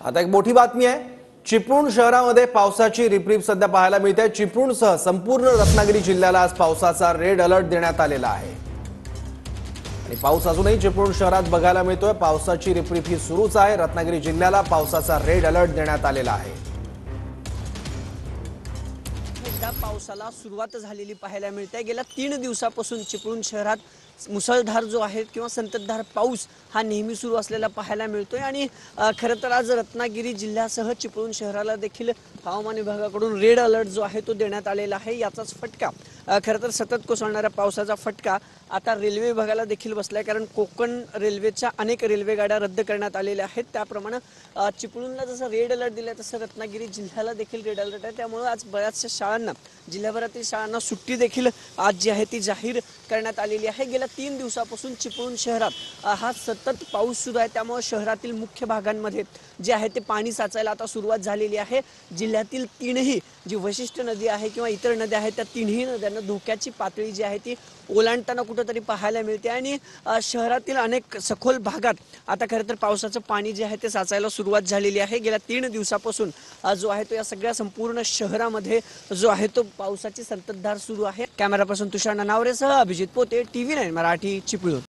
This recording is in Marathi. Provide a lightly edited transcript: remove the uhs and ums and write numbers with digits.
आता एक मोठी बातमी आहे। चिपळूण शहरामध्ये पावसाची रिपरिप सध्या पाहायला मिळते। चिपळूणसह संपूर्ण रत्नागिरी जिल्ह्याला आज पावसाचा रेड अलर्ट देण्यात आलेला आहे आणि पाऊस अजूनही चिपळूण शहरात बघायला मिळतोय। पावसाची रिपरिप ही सुरूच आहे। रत्नागिरी जिल्ह्याला पावसाचा रेड अलर्ट देण्यात आलेला आहे। एकदा पावसाला सुरुवात झालेली पाहायला मिळते। गेल्या 3 दिवसापासून चिपळूण शहरात मुसळधार जो आहे किंवा संततधार पाऊस हा नेहमी सुरू असलेला पाहायला मिळतोय आणि खरं तर आज रत्नागिरी जिल्ह्यासह चिपळूण शहराला देखील हवामान विभागाकडून रेड अलर्ट जो आहे तो देण्यात आलेला आहे। याचाच फटका खरं तर सतत कोसळणाऱ्या पावसाचा फटका आता रेल्वे विभागाला देखील बसलाय, कारण कोकण रेल्वेच्या अनेक रेल्वे गाड्या रद्द करण्यात आलेल्या आहेत। त्याप्रमाणे चिपळूणला जसं रेड अलर्ट दिलाय तसं रत्नागिरी जिल्ह्याला देखील रेड अलर्ट आहे। त्यामुळे आज बऱ्याचशा शाळांना, जिल्ह्याभरातील शाळांना सुट्टी देखील आज जी आहे ती जाहीर करण्यात आलेली आहे। गेल्या 3 दिवसापासून चिपळूण शहरात हा सतत पाऊस सुरू आहे। त्यामुळे शहरातील मुख्य भागांमध्ये जे आहे ते पाणी साचायला आता सुरुवात झालेली आहे। जिल्ह्यातील 3ही जी वशिष्ठ नदी आहे किंवा इतर नद्या आहेत त्या 3ही नद्यांना धोक्याची पातळी जी आहे ती ओलांडताना कुठेतरी पाहायला मिळते आणि शहरातील अनेक सखोल भागात आता खरं तर पावसाचं पाणी जे आहे ते साचायला सुरुवात झालेली आहे। गेल्या 3 दिवसापासून जो आहे तो या सगळ्या संपूर्ण शहरामध्ये जो आहे तो पावसाची संततधार सुरू आहे। कॅमेरा पर्सन तुषार नानावरेसह अभिजित पोते, TV9 मराठी, चिपळूण।